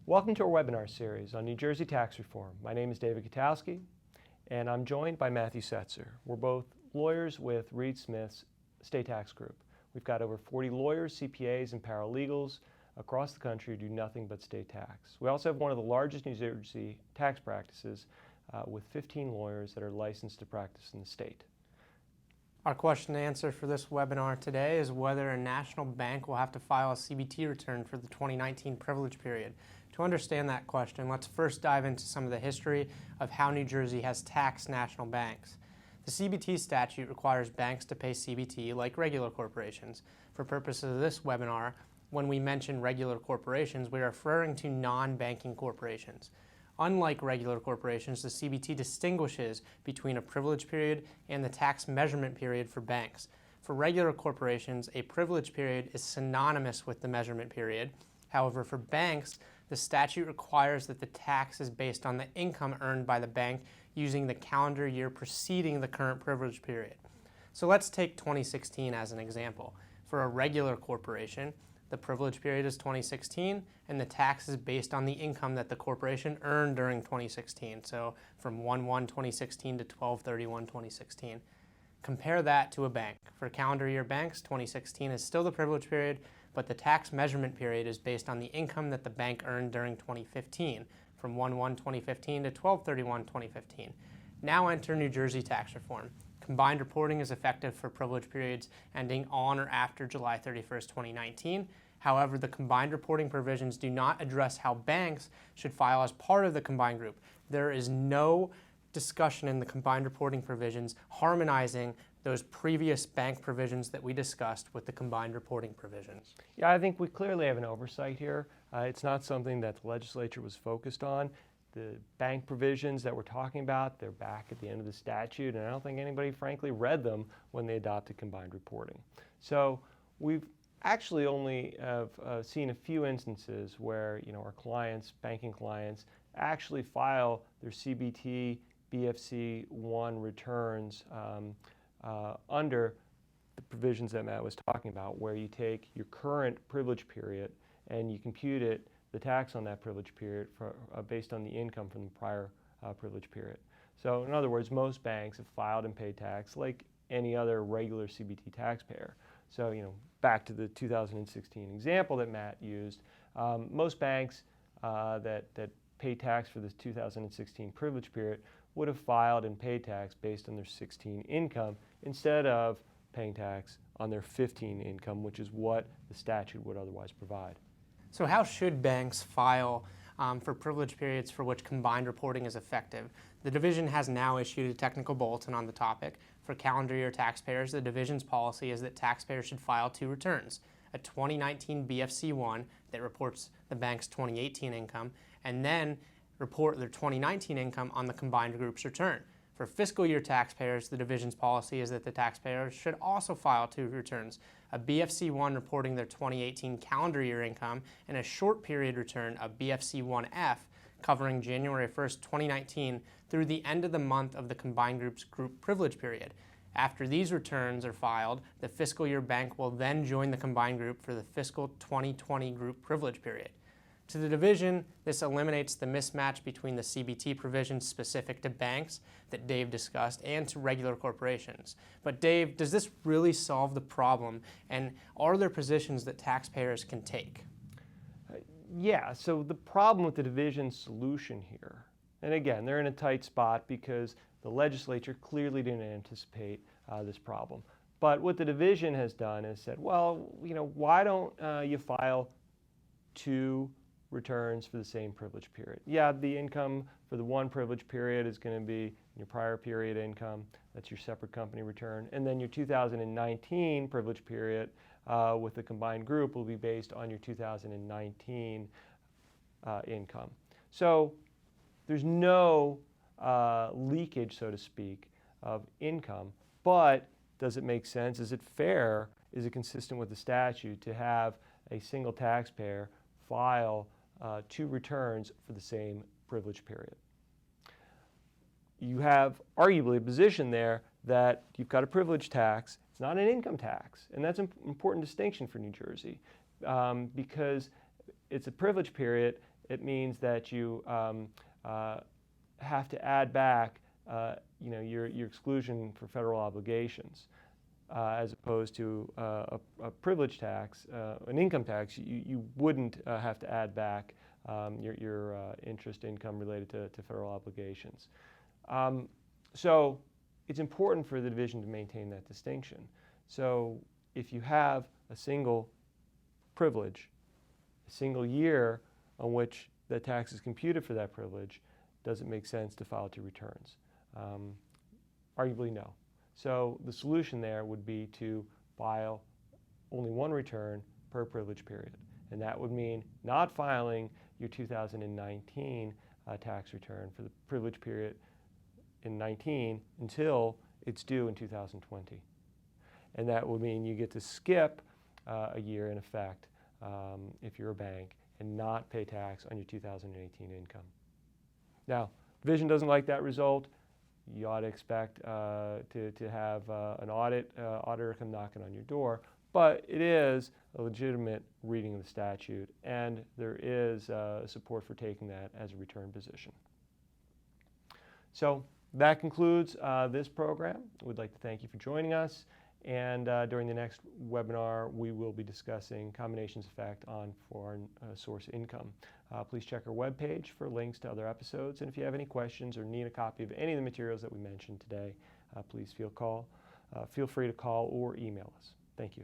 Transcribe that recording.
Welcome to our webinar series on New Jersey tax reform. My name is David Katowski, and I'm joined by Matthew Setzer. We're both lawyers with Reed Smith's State Tax Group. We've got over 40 lawyers, CPAs, and paralegals across the country who do nothing but state tax. We also have one of the largest New Jersey tax practices with 15 lawyers that are licensed to practice in the state. Our question and answer for this webinar today is whether a national bank will have to file a CBT return for the 2019 privilege period. To understand that question, let's first dive into some of the history of how New Jersey has taxed national banks. The CBT statute requires banks to pay CBT like regular corporations. For purposes of this webinar, when we mention regular corporations, we are referring to non-banking corporations. Unlike regular corporations, the CBT distinguishes between a privilege period and the tax measurement period for banks. For regular corporations, a privilege period is synonymous with the measurement period. However, for banks, the statute requires that the tax is based on the income earned by the bank using the calendar year preceding the current privilege period. So let's take 2016 as an example. For a regular corporation, the privilege period is 2016, and the tax is based on the income that the corporation earned during 2016, so from 1/1/2016 to 12/31/2016. Compare that to a bank. For calendar year banks, 2016 is still the privilege period, but the tax measurement period is based on the income that the bank earned during 2015, from 1/1/2015 to 12/31/2015. Now enter New Jersey tax reform. Combined reporting is effective for privilege periods ending on or after July 31st, 2019. However, the combined reporting provisions do not address how banks should file as part of the combined group. There is no discussion in the combined reporting provisions harmonizing those previous bank provisions that we discussed with the combined reporting provisions. Yeah, I think we clearly have an oversight here. It's not something that the legislature was focused on. The bank provisions that we're talking about, they're back at the end of the statute, and I don't think anybody frankly read them when they adopted combined reporting. So we've actually only have seen a few instances where our clients, banking clients, actually file their CBT BFC 1 returns under the provisions that Matt was talking about, where you take your current privilege period and you compute the tax on that privilege period based on the income from the prior privilege period. So in other words, most banks have filed and paid tax like any other regular CBT taxpayer. So back to the 2016 example that Matt used, most banks that pay tax for this 2016 privilege period would have filed and paid tax based on their 16 income instead of paying tax on their 15 income, which is what the statute would otherwise provide. So how should banks file for privilege periods for which combined reporting is effective? The division has now issued a technical bulletin on the topic. For calendar year taxpayers, the division's policy is that taxpayers should file two returns: a 2019 BFC 1 that reports the bank's 2018 income, and then report their 2019 income on the combined group's return. For fiscal year taxpayers, the division's policy is that the taxpayers should also file two returns: a BFC 1 reporting their 2018 calendar year income, and a short period return, a BFC 1F, covering January 1st, 2019 through the end of the month of the combined group's group privilege period. After these returns are filed, the fiscal year bank will then join the combined group for the fiscal 2020 group privilege period. To the division, this eliminates the mismatch between the CBT provisions specific to banks that Dave discussed and to regular corporations. But Dave, does this really solve the problem, and are there positions that taxpayers can take? Yeah, so the problem with the division's solution here, and again, they're in a tight spot because the legislature clearly didn't anticipate this problem. But what the division has done is said, well, why don't you file two returns for the same privilege period? Yeah, the income for the one privilege period is going to be your prior period income. That's your separate company return. And then your 2019 privilege period with the combined group will be based on your 2019 income. So there's no leakage, so to speak, of income. But does it make sense? Is it fair? Is it consistent with the statute to have a single taxpayer file two returns for the same privilege period? You have arguably a position there that you've got a privilege tax. It's not an income tax, and that's an important distinction for New Jersey because it's a privilege period. it means that you have to add back your exclusion for federal obligations. As opposed to a privilege tax, an income tax, you wouldn't have to add back your interest income related to federal obligations. So it's important for the division to maintain that distinction. So if you have a single privilege, a single year on which the tax is computed for that privilege, does it make sense to file two returns? Arguably no. So the solution there would be to file only one return per privilege period. And that would mean not filing your 2019 tax return for the privilege period in 19 until it's due in 2020. And that would mean you get to skip a year in effect if you're a bank and not pay tax on your 2018 income. Now, division doesn't like that result. You ought to expect to have an auditor come knocking on your door, but it is a legitimate reading of the statute, and there is support for taking that as a return position. So that concludes this program. We'd like to thank you for joining us, and during the next webinar, we will be discussing combinations effect on foreign source income. Please check our webpage for links to other episodes, and if you have any questions or need a copy of any of the materials that we mentioned today, please feel free to call or email us. Thank you.